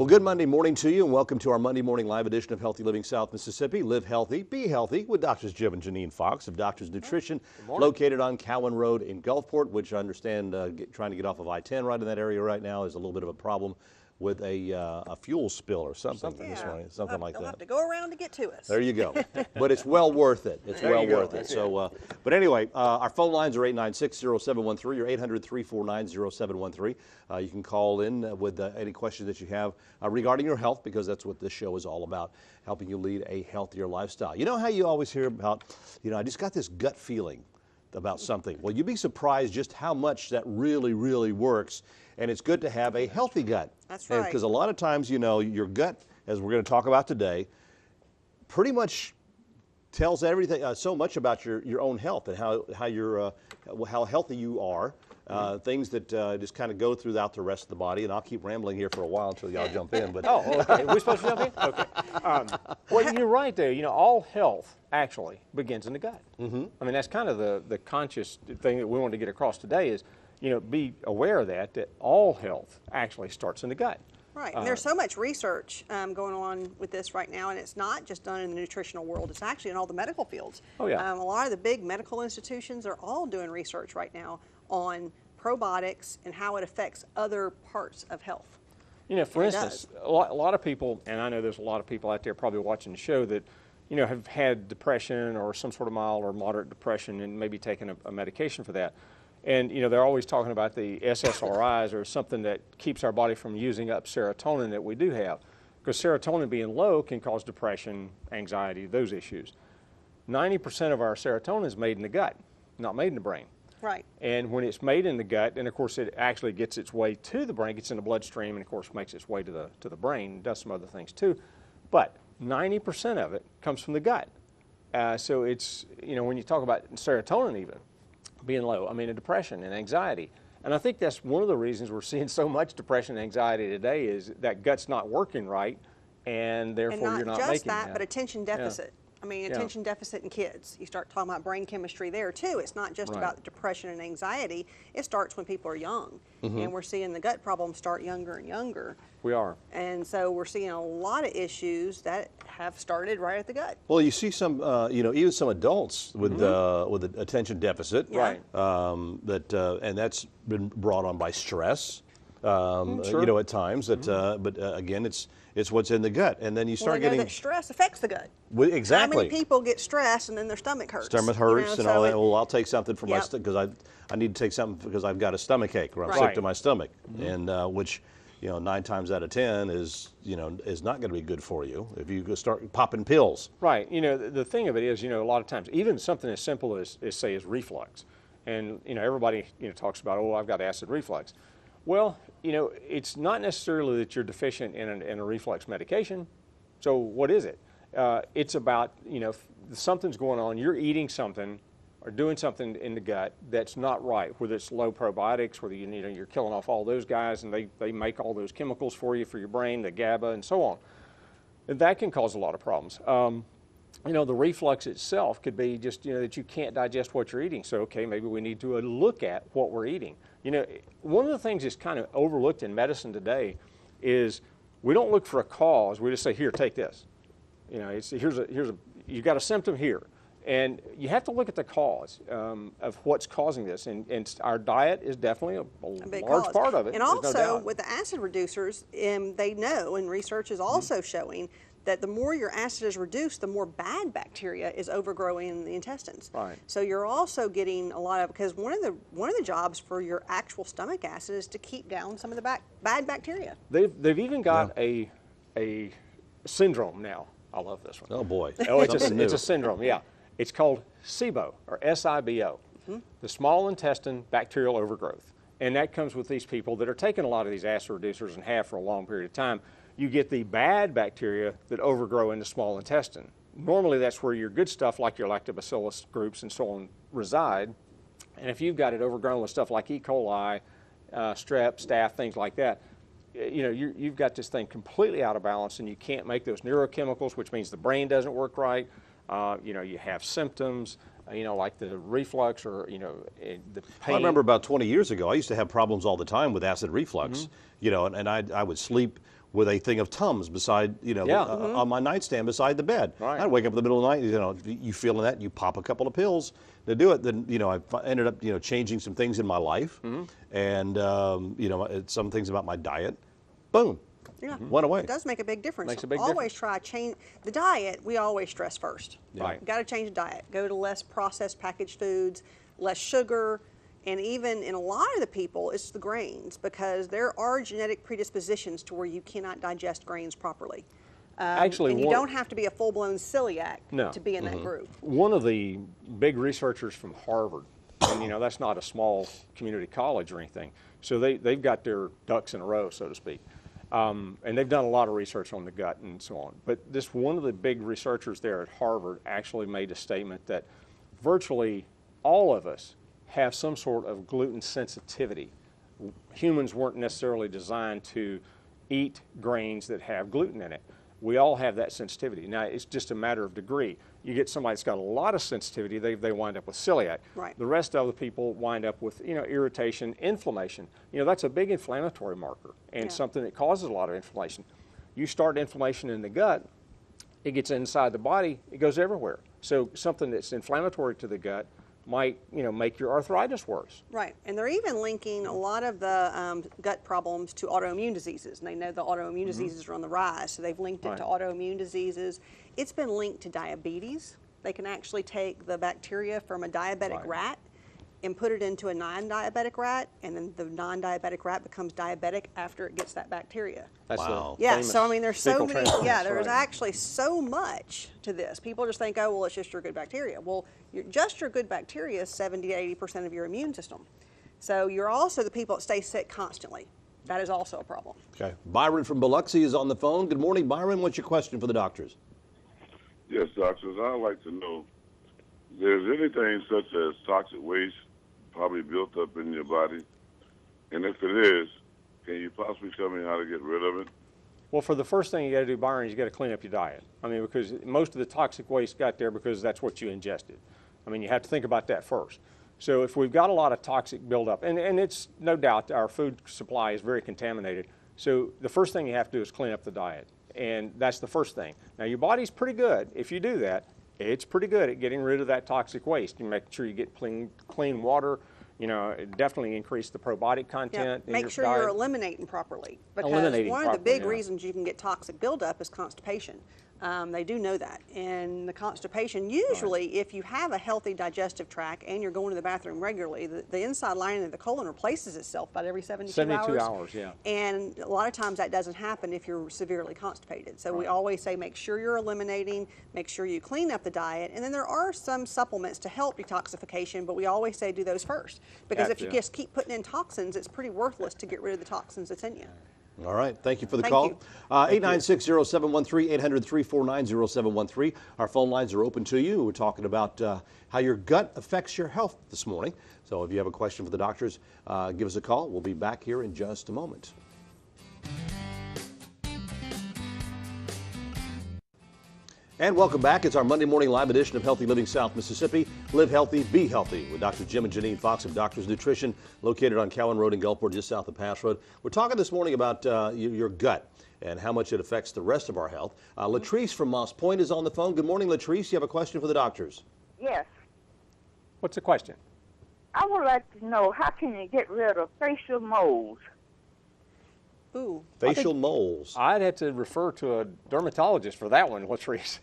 Well, good Monday morning to you, and welcome to our Monday morning live edition of Healthy Living South Mississippi. Live healthy, be healthy with Doctors Jim and Janine Fox of Doctors Nutrition, located on Cowan Road in Gulfport, which I understand trying to get off of I-10 right in that area right now is a little bit of a problem with a fuel spill or something this morning, something like that. They'll have to go around to get to us. There you go. But it's well worth it. It's well worth it. So, but anyway, our phone lines are 896-0713 or 800-349-0713. You can call in with any questions that you have regarding your health, because that's what this show is all about, helping you lead a healthier lifestyle. You know how you always hear about, I just got this gut feeling about something. Well, you'd be surprised just how much that really, really works. And it's good to have a healthy gut. That's right. Because a lot of times, your gut, as we're going to talk about today, pretty much tells everything, so much about your own health and how healthy you are. Things that just kind of go throughout the rest of the body. And I'll keep rambling here for a while until y'all jump in. But oh, okay. We're supposed to jump in? Okay. Well, you're right there. All health actually begins in the gut. Mm-hmm. I mean, that's kind of the conscious thing that we want to get across today is, be aware of that all health actually starts in the gut. Right, and there's so much research going on with this right now, and it's not just done in the nutritional world, it's actually in all the medical fields. Oh, yeah. A lot of the big medical institutions are all doing research right now on probiotics and how it affects other parts of health. For instance, a lot of people, and I know there's a lot of people out there probably watching the show that, have had depression or some sort of mild or moderate depression and maybe taken a medication for that. And, they're always talking about the SSRIs or something that keeps our body from using up serotonin that we do have. Because serotonin being low can cause depression, anxiety, those issues. 90% of our serotonin is made in the gut, not made in the brain. Right. And when it's made in the gut, and of course it actually gets its way to the brain, gets in the bloodstream, and of course makes its way to the brain, and does some other things too. But 90% of it comes from the gut. So it's, when you talk about serotonin even, being low, and depression and anxiety. And I think that's one of the reasons we're seeing so much depression and anxiety today is that gut's not working right, and therefore you're not making it. And not just that, but attention deficit. Yeah. Attention deficit in kids. You start talking about brain chemistry there too. It's not just about the depression and anxiety. It starts when people are young. Mm-hmm. And we're seeing the gut problems start younger and younger. We are. And so we're seeing a lot of issues that have started right at the gut. Well, you see some, even some adults with with attention deficit, yeah. Right? And that's been brought on by stress. Sure. At times. That, but again, it's what's in the gut, and then you start getting that stress affects the gut. Exactly. How many people get stressed and then their stomach hurts? Stomach hurts and so all that. Well, I'll take something for my Yep. because I need to take something because I've got a stomach ache or I'm Right. sick to my stomach, and which 9 times out of 10 is not going to be good for you if you start popping pills. Right. The thing of it is, a lot of times, even something as simple as say is reflux, and everybody talks about, oh, I've got acid reflux. Well, it's not necessarily that you're deficient in a reflux medication. So what is it? It's about, something's going on. You're eating something or doing something in the gut that's not right, whether it's low probiotics, whether you're killing off all those guys and they make all those chemicals for you for your brain, the GABA and so on. And that can cause a lot of problems. The reflux itself could be just, that you can't digest what you're eating. So, okay, maybe we need to look at what we're eating. One of the things that's kind of overlooked in medicine today is we don't look for a cause. We just say, here, take this. You've got a symptom here. And you have to look at the cause of what's causing this. And our diet is definitely a large part of it. And also, with the acid reducers, they know, and research is also showing, that the more your acid is reduced, the more bad bacteria is overgrowing in the intestines. Right. So you're also getting a lot of, because one of the jobs for your actual stomach acid is to keep down some of the bad bacteria. They've even got a syndrome now. I love this one. Oh boy. Oh, it's a syndrome. Yeah. It's called SIBO or SIBO, the small intestine bacterial overgrowth, and that comes with these people that are taking a lot of these acid reducers and have for a long period of time. You get the bad bacteria that overgrow in the small intestine. Normally that's where your good stuff like your lactobacillus groups and so on reside. And if you've got it overgrown with stuff like E. coli, strep, staph, things like that, you've got this thing completely out of balance and you can't make those neurochemicals, which means the brain doesn't work right. You have symptoms. you know, like the reflux or, you know, the pain. I remember about 20 years ago, I used to have problems all the time with acid reflux, you know, and I would sleep with a thing of Tums beside, you know, on my nightstand beside the bed. Right. I'd wake up in the middle of the night, you know, you feeling that, you pop a couple of pills to do it. Then, you know, I ended up, you know, changing some things in my life and, you know, some things about my diet. Boom. Yeah. Went away. It does make a big difference. Makes a big always try change the diet. We always stress first. Right. Got to change the diet. Go to less processed packaged foods, less sugar, and even in a lot of the people, it's the grains because there are genetic predispositions to where you cannot digest grains properly. Actually, and you don't have to be a full-blown celiac to be in that group. One of the big researchers from Harvard, and you know, that's not a small community college or anything, so they've got their ducks in a row, so to speak. And they've done a lot of research on the gut and so on. But this one of the big researchers there at Harvard actually made a statement that virtually all of us have some sort of gluten sensitivity. Humans weren't necessarily designed to eat grains that have gluten in it. We all have that sensitivity. Now, it's just a matter of degree. You get somebody that's got a lot of sensitivity, they wind up with celiac. Right. The rest of the people wind up with, you know, irritation, inflammation. You know, that's a big inflammatory marker and something that causes a lot of inflammation. You start inflammation in the gut, it gets inside the body, it goes everywhere. So something that's inflammatory to the gut might, you know, make your arthritis worse. Right, and they're even linking a lot of the gut problems to autoimmune diseases, and they know the autoimmune diseases are on the rise, so they've linked it to autoimmune diseases. It's been linked to diabetes. They can actually take the bacteria from a diabetic rat and put it into a non-diabetic rat, and then the non-diabetic rat becomes diabetic after it gets that bacteria. That's Wow. Yeah, so I mean, there's so fecal many, transplants, there's right. actually so much to this. People just think, oh, well, it's just your good bacteria. Well, just your good bacteria is 70 to 80% of your immune system. So you're also the people that stay sick constantly. That is also a problem. Okay. Byron from Biloxi is on the phone. Good morning, Byron. What's your question for the doctors? Yes, doctors. I'd like to know, there's anything such as toxic waste probably built up in your body? And if it is, can you possibly tell me how to get rid of it? Well, for the first thing you got to do, Byron, is you got to clean up your diet. I mean, because most of the toxic waste got there because that's what you ingested. I mean, you have to think about that first. So if we've got a lot of toxic buildup, and it's no doubt our food supply is very contaminated, so the first thing you have to do is clean up the diet. And that's the first thing. Now, your body's pretty good. If you do that, it's pretty good at getting rid of that toxic waste. You make sure you get clean water. You know, definitely increase the probiotic content in Make your sure diet. you're eliminating properly. Because Eliminating one of the big properly, yeah. reasons you can get toxic buildup is constipation. They do know that. And the constipation, usually, if you have a healthy digestive tract and you're going to the bathroom regularly, the inside lining of the colon replaces itself about every 72 hours, yeah. And a lot of times that doesn't happen if you're severely constipated. So we always say make sure you're eliminating, make sure you clean up the diet. And then there are some supplements to help detoxification, but we always say do those first. Because if you just keep putting in toxins, it's pretty worthless to get rid of the toxins that's in you. All right. Thank you for the Thank call. you. 896-0713, 800-349-0713. Our phone lines are open to you. We're talking about how your gut affects your health this morning. So if you have a question for the doctors, give us a call. We'll be back here in just a moment. And welcome back. It's our Monday morning live edition of Healthy Living South Mississippi. Live healthy, be healthy with Dr. Jim and Janine Fox of Doctors Nutrition, located on Cowan Road in Gulfport, just south of Pass Road. We're talking this morning about your gut and how much it affects the rest of our health. Latrice from Moss Point is on the phone. Good morning, Latrice. You have a question for the doctors? Yes. What's the question? I would like to know, how can you get rid of facial moles? Ooh. Facial moles. I'd have to refer to a dermatologist for that one, Latrice.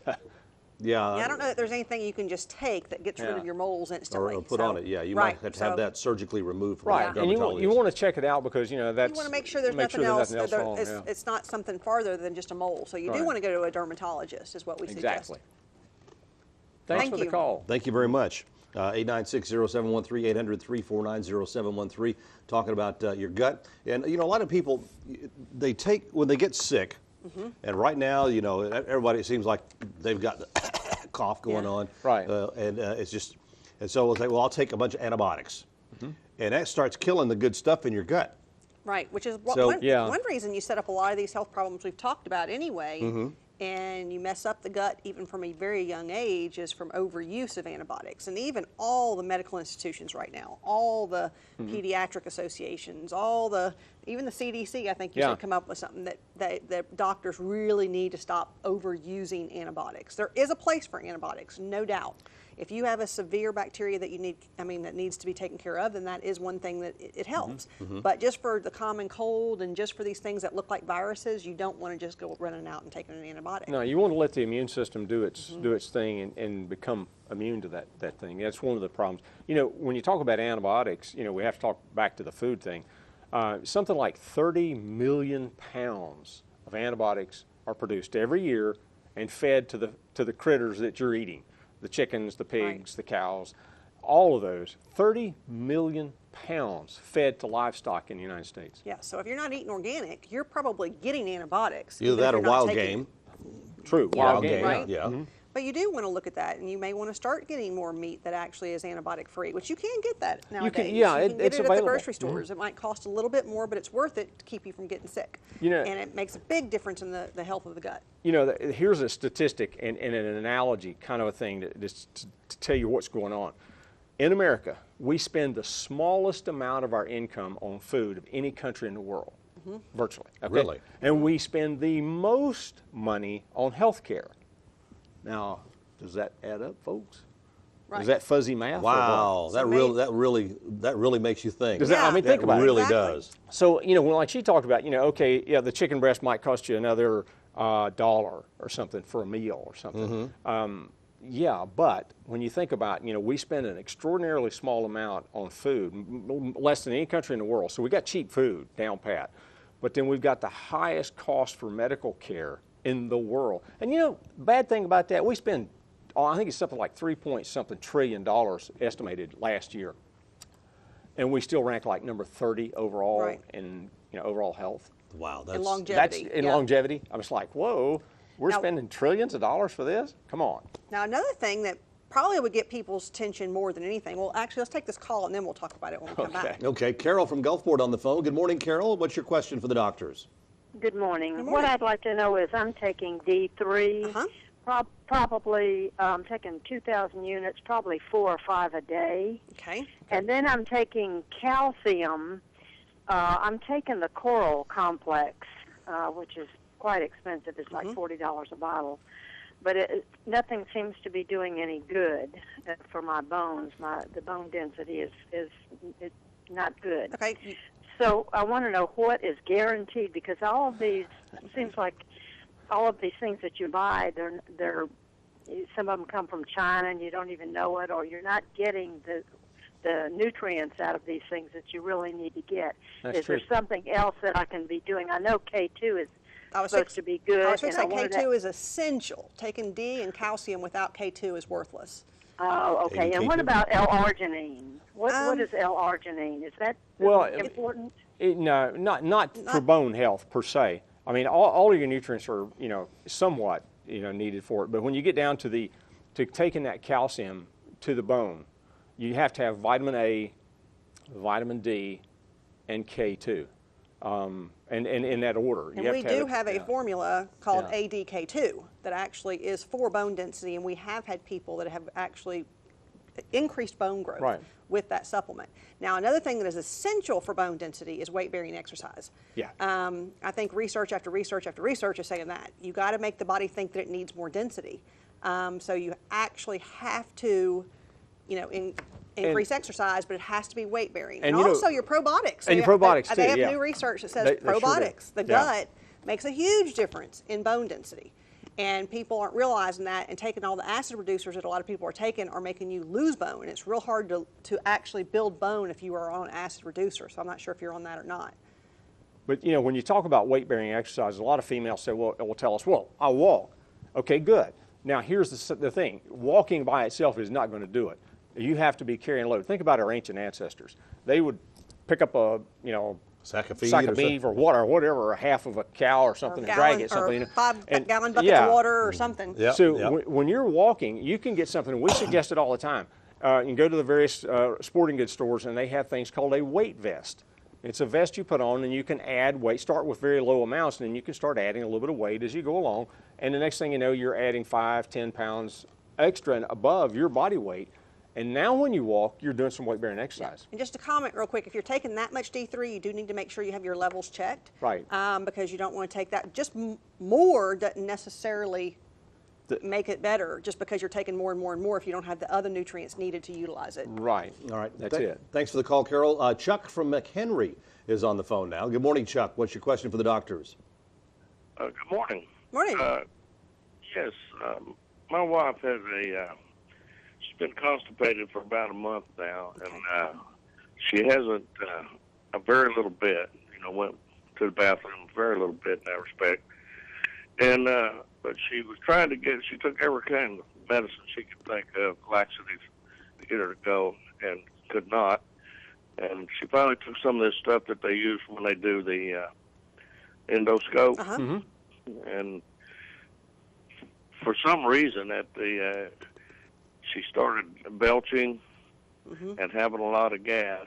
Yeah. I don't know that there's anything you can just take that gets rid of your moles instantly. Or put So- on it, yeah. You right, might have to have that surgically removed from Right, the and you dermatologist. want to check it out because, you know, that's... You want to make sure there's nothing sure else. there's nothing else wrong, yeah. It's not something farther than just a mole. So you do Right. want to go to a dermatologist, is what we suggest. Exactly. Thanks Thank for the you. call. Thank you very much. 896-0713, 800-349-0713, talking about your gut. And, you know, a lot of people, they take, when they get sick, and right now, you know, everybody, it seems like they've got the cough going on. Right. It's just, and so we'll say, well, I'll take a bunch of antibiotics. And that starts killing the good stuff in your gut. Right, which is So- one Yeah. reason you set up a lot of these health problems we've talked about anyway. and you mess up the gut even from a very young age is from overuse of antibiotics. And even all the medical institutions right now, all the pediatric associations, even the CDC, I think, used to come up with something that doctors really need to stop overusing antibiotics. There is a place for antibiotics, no doubt. If you have a severe bacteria that that needs to be taken care of, then that is one thing that it helps. But just for the common cold and just for these things that look like viruses, you don't want to just go running out and taking an antibiotic. No, you want to let the immune system do its thing and become immune to that thing. That's one of the problems. You know, when you talk about antibiotics, you know, we have to talk back to the food thing. Something like 30 million pounds of antibiotics are produced every year and fed to the critters that you're eating. The chickens, the pigs, the cows, all of those, 30 million pounds fed to livestock in the United States. Yeah, so if you're not eating organic, you're probably getting antibiotics. Either that or wild game. True, wild game. Right? Yeah. But you do want to look at that, and you may want to start getting more meat that actually is antibiotic free, which you can get that nowadays. You can get it's it available. at the grocery stores. It might cost a little bit more, but it's worth it to keep you from getting sick. You know, and it makes a big difference in the health of the gut. You know, here's a statistic and an analogy kind of a thing to tell you what's going on. In America, we spend the smallest amount of our income on food of any country in the world, virtually. Okay? Really? And we spend the most money on health care. Now, does that add up, folks? Right. Is that fuzzy math? Wow, So that really makes you think. Does that, I mean, think about it. really Exactly. does. So, you know, like she talked about, you know, okay, yeah, the chicken breast might cost you another $1 or something for a meal or something. Yeah, but when you think about, you know, we spend an extraordinarily small amount on food, less than any country in the world. So we got cheap food down pat, but then we've got the highest cost for medical care in the world. And you know, bad thing about that, we spend, I think it's something like $3.something trillion estimated last year, and we still rank like number 30 overall in overall health. Wow, And longevity. That's in longevity. I was like, whoa, we're spending trillions of dollars for this? Come on. Now, another thing that probably would get people's attention more than anything, well, actually, let's take this call and then we'll talk about it when we come back. Okay, Carol from Gulfport on the phone. Good morning, Carol. What's your question for the doctors? Good morning. Good morning. What I'd like to know is I'm taking D3, probably taking 2,000 units, probably 4 or 5 a day. Okay. And then I'm taking calcium. I'm taking the Coral Complex, which is quite expensive. It's like $40 a bottle. But nothing seems to be doing any good for my bones. The bone density is not good. Okay. So I want to know what is guaranteed, because all of these, it seems like all of these things that you buy, they're some of them come from China and you don't even know it, or you're not getting the nutrients out of these things that you really need to get. That's is true. there something else that I can be doing? I know K2 is supposed to be good. I was going to say wanted K2 is essential. Taking D and calcium without K2 is worthless. Oh, okay. And what about L-arginine? What is L-arginine? Is that important? No, not for bone health per se. I mean, all of your nutrients are, somewhat, needed for it. But when you get down to taking that calcium to the bone, you have to have vitamin A, vitamin D, and K2, and in that order. And we do have a formula called ADK2 that actually is for bone density, and we have had people that have actually increased bone growth with that supplement. Now, another thing that is essential for bone density is weight-bearing exercise. Yeah. I think research after research after research is saying that. You got to make the body think that it needs more density. So you actually have to, increase exercise, but it has to be weight-bearing. And also your probiotics. And your probiotics, They too, have new research that says probiotics, the gut, makes a huge difference in bone density. And people aren't realizing that, and taking all the acid reducers that a lot of people are taking are making you lose bone. And it's real hard to actually build bone if you are on acid reducer. So I'm not sure if you're on that or not. But, when you talk about weight-bearing exercise, a lot of females say, will tell us, well, I walk. Okay, good. Now, here's the thing. Walking by itself is not going to do it. You have to be carrying a load. Think about our ancient ancestors. They would pick up a, sack of beef or whatever, or a half of a cow or something, and drag it something. Or 5-gallon bucket of water or something. Yep, So when you're walking, you can get something. We suggest it all the time. You can go to the various sporting goods stores, and they have things called a weight vest. It's a vest you put on, and you can add weight. Start with very low amounts, and then you can start adding a little bit of weight as you go along. And the next thing you know, you're adding 5, 10 pounds extra and above your body weight. And now when you walk, you're doing some weight-bearing exercise. And just a comment real quick, if you're taking that much D3, you do need to make sure you have your levels checked. Right. Because you don't want to take that. Just more doesn't necessarily make it better, just because you're taking more and more and more if you don't have the other nutrients needed to utilize it. Right. All right. That's it. Thanks for the call, Carol. Chuck from McHenry is on the phone now. Good morning, Chuck. What's your question for the doctors? Good morning. Morning. Yes, my wife has she's been constipated for about a month now, and she hasn't a very little bit, went to the bathroom a very little bit in that respect. And, but she was trying to she took every kind of medicine she could think of, laxatives, to get her to go, and could not. And she finally took some of this stuff that they use when they do the endoscope. Uh-huh. Mm-hmm. And for some reason she started belching and having a lot of gas,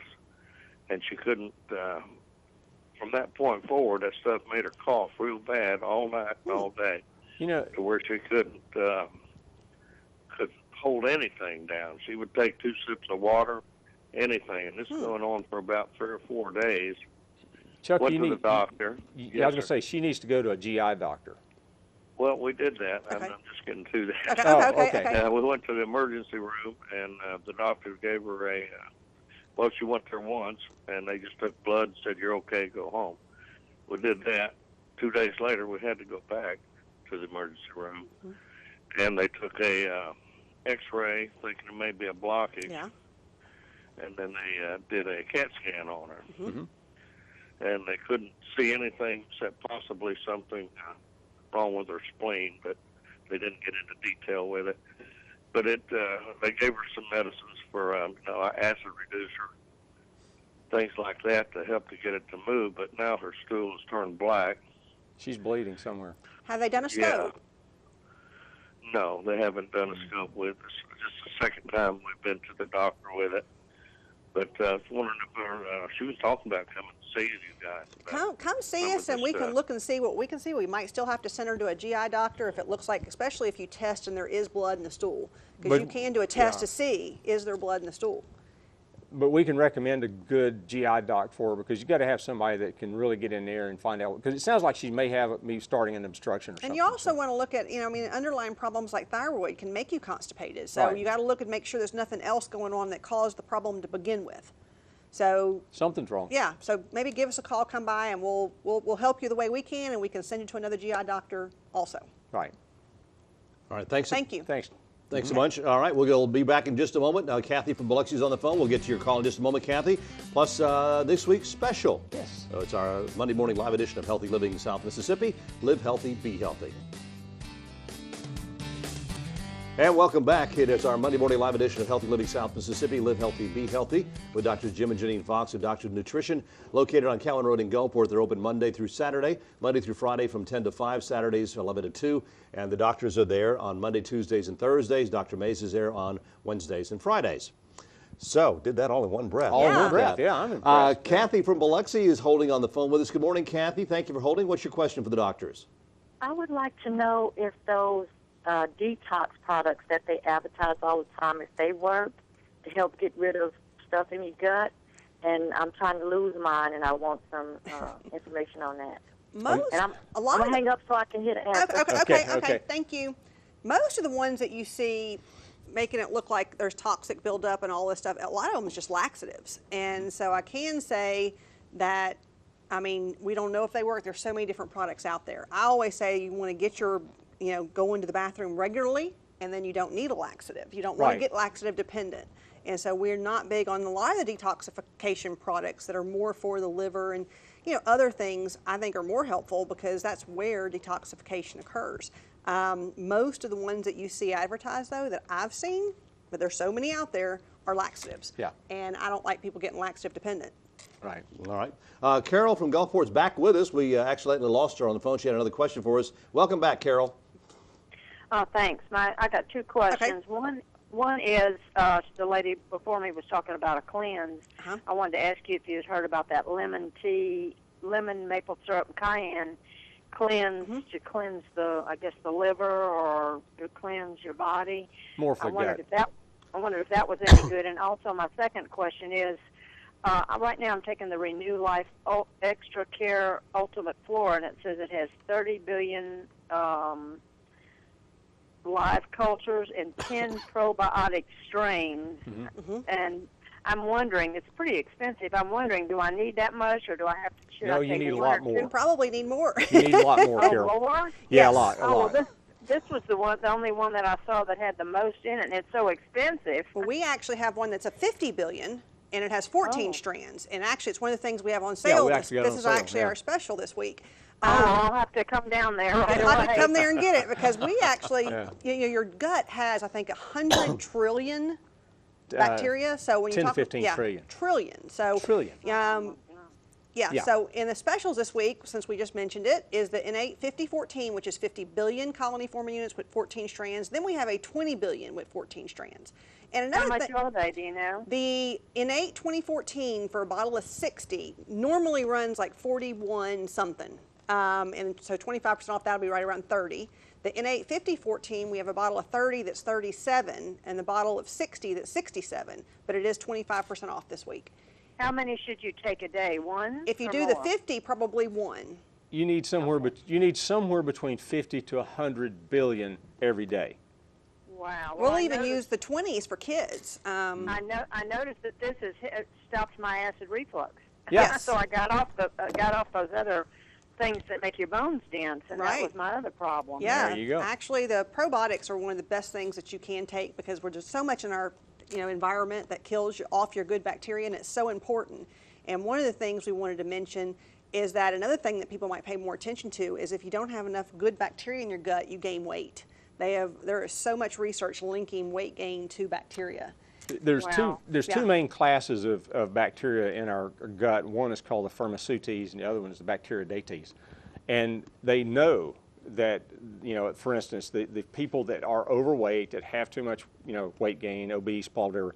and she couldn't, from that point forward, that stuff made her cough real bad all night and all day, to where she couldn't hold anything down. She would take 2 sips of water, anything, and this is going on for about 3 or 4 days. Chuck, went to the doctor. I was going to say, she needs to go to a GI doctor. Well, we did that. Okay. I'm just getting to that. Okay. We went to the emergency room, and the doctor gave her she went there once, and they just took blood and said, "You're okay, go home." We did that. 2 days later, we had to go back to the emergency room, and they took a X-ray, thinking it may be a blockage, and then they did a CAT scan on her, and they couldn't see anything except possibly something wrong with her spleen, but they didn't get into detail with it. But they gave her some medicines for acid reducer, things like that to help to get it to move. But now her stool has turned black. She's bleeding somewhere. Have they done a scope? No, they haven't done a scope with us. This is the second time we've been to the doctor with it. But I was wondering if she was talking about coming to see you guys. Come see us, and we can look and see what we can see. We might still have to send her to a GI doctor if it looks like, especially if you test and there is blood in the stool. Because you can do a test to see, is there blood in the stool? But we can recommend a good GI doc for her, because you've got to have somebody that can really get in there and find out. Because it sounds like she may have me starting an obstruction or something. And you also want to look at, underlying problems like thyroid can make you constipated. So you got to look and make sure there's nothing else going on that caused the problem to begin with. So something's wrong. Yeah. So maybe give us a call, come by, and we'll help you the way we can, and we can send you to another GI doctor also. Right. All right. Thanks. Thank you. Thanks. Thanks so much. All right, we'll be back in just a moment. Kathy from Biloxi is on the phone. We'll get to your call in just a moment, Kathy. Plus, this week's special. Yes. It's our Monday morning live edition of Healthy Living South Mississippi. Live healthy, be healthy. And welcome back. It is our Monday morning live edition of Healthy Living South Mississippi. Live healthy, be healthy, with Drs. Jim and Janine Fox of Doctors of Nutrition, located on Cowan Road in Gulfport. They're open Monday through Saturday, Monday through Friday from 10 to 5, Saturdays 11 to 2. And the doctors are there on Monday, Tuesdays, and Thursdays. Dr. Mays is there on Wednesdays and Fridays. So, did that all in one breath. All in one breath, yeah, I'm impressed. Kathy from Biloxi is holding on the phone with us. Good morning, Kathy. Thank you for holding. What's your question for the doctors? I would like to know if those detox products that they advertise all the time, if they work to help get rid of stuff in your gut. And I'm trying to lose mine, and I want some information on that. I'm going to hang up so I can hear the answer. Okay. Thank you. Most of the ones that you see making it look like there's toxic buildup and all this stuff, a lot of them is just laxatives. And so I can say that, we don't know if they work. There's so many different products out there. I always say you want to get your go into the bathroom regularly, and then you don't need a laxative. You don't want to get laxative dependent. And so we're not big on a lot of the detoxification products that are more for the liver, and other things I think are more helpful, because that's where detoxification occurs. Most of the ones that you see advertised, though, that I've seen, but there's so many out there, are laxatives. Yeah. And I don't like people getting laxative dependent. Right. All right. Carol from Gulfport's back with us. We accidentally lost her on the phone. She had another question for us. Welcome back, Carol. Thanks. I got 2 questions. Okay. One is the lady before me was talking about a cleanse. I wanted to ask you if you had heard about that lemon tea, lemon maple syrup, and cayenne cleanse to cleanse the liver or to cleanse your body. More for gut. I wondered if that was any good. And also, my second question is, right now I'm taking the Renew Life Extra Care Ultimate Flora, and it says it has 30 billion live cultures and 10 probiotic strains. And I'm wondering, it's pretty expensive. I'm wondering, do I need that much, or do I have to? No, you need a lot more. You probably need more. You need a lot more, Carol. More? Yeah, Yes. a lot. Well, this was the only one that I saw that had the most in it, and it's so expensive. Well, we actually have one that's a 50 billion, and it has 14 strands. And actually, it's one of the things we have on sale. we actually got it This on is sale, actually yeah. our special this week. I'll have to come down there right You'll have to away. come there and get it, because we actually, your gut has, I think, 100 trillion bacteria. So when you 10 to talk 15 trillion. Trillion. So Trillion. Yeah, so in the specials this week, since we just mentioned it, is the Innate 5014, which is 50 billion colony forming units with 14 strands. Then we have a 20 billion with 14 strands. And another How much are they, do you know? The Innate 2014 for a bottle of 60 normally runs like 41 something. And so 25% off, that'll be right around 30. The Innate 5014, we have a bottle of 30 that's 37, and the bottle of 60 that's 67, but it is 25% off this week. How many should you take a day? One? If you or do the more? 50, probably one. You need somewhere, between 50 to 100 billion every day. Wow. We'll I even noticed- use the 20s for kids. I noticed that this it stops my acid reflux. Yes. So I got off those other things that make your bones dense, and Right. that was my other problem. Yeah, There you go. actually, the probiotics are one of the best things that you can take, because we're just so much in our environment that kills off your good bacteria, and it's so important. And one of the things we wanted to mention is that another thing that people might pay more attention to is if you don't have enough good bacteria in your gut, you gain weight. There is so much research linking weight gain to bacteria. There's Wow. two main classes of bacteria in our gut. One is called the Firmicutes, and the other one is the Bacteroidetes. And they know that, for instance, the people that are overweight, that have too much, weight gain, obese, whatever,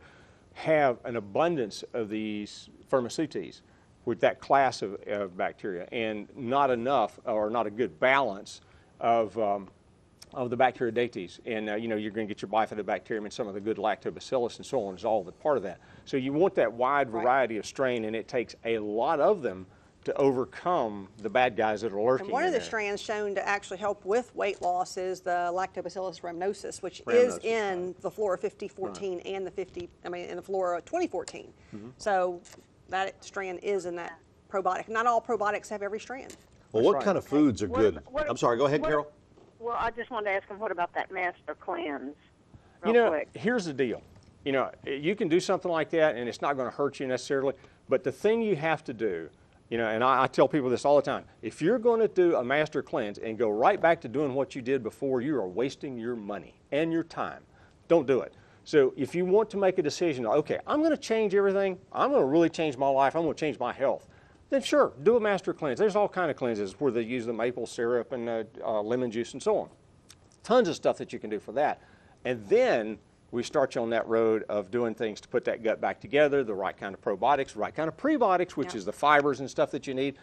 have an abundance of these Firmicutes with that class of bacteria, and not enough or not a good balance of the Bacteroidetes. And, you're going to get your bifidobacterium and some of the good lactobacillus and so on is all the part of that. So you want that wide variety of strain, and it takes a lot of them to overcome the bad guys that are lurking. And one of the there. strands shown to actually help with weight loss is the Lactobacillus rhamnosus, which is in the Flora 5014 and in the Flora 2014. So that strand is in that probiotic. Not all probiotics have every strand. Well, what kind of foods are good? I'm sorry, go ahead, Carol. Well, I just wanted to ask him, what about that master cleanse? Real quick. Here's the deal. You can do something like that, and it's not going to hurt you necessarily. But the thing you have to do, and I tell people this all the time, if you're going to do a master cleanse and go right back to doing what you did before, you are wasting your money and your time. Don't do it. So if you want to make a decision, okay, I'm going to change everything, I'm going to really change my life, I'm going to change my health, then sure, do a master cleanse. There's all kind of cleanses where they use the maple syrup and lemon juice and so on. Tons of stuff that you can do for that. And then we start you on that road of doing things to put that gut back together, the right kind of probiotics, the right kind of prebiotics, which is the fibers and stuff that you need.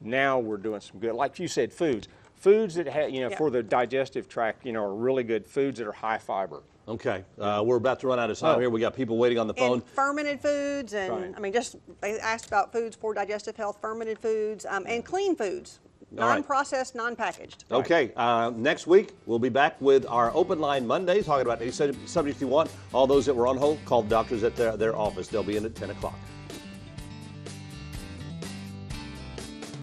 Now we're doing some good, like you said, foods. Foods that have, for the digestive tract, are really good. Foods that are high fiber. Okay, we're about to run out of time here. We got people waiting on the phone. And fermented foods, and Right. they asked about foods for digestive health, fermented foods, and clean foods, All right. non-processed, non-packaged. Okay, next week we'll be back with our open line Mondays, talking about any subjects you want. All those that were on hold, call the doctors at their office. They'll be in at 10 o'clock.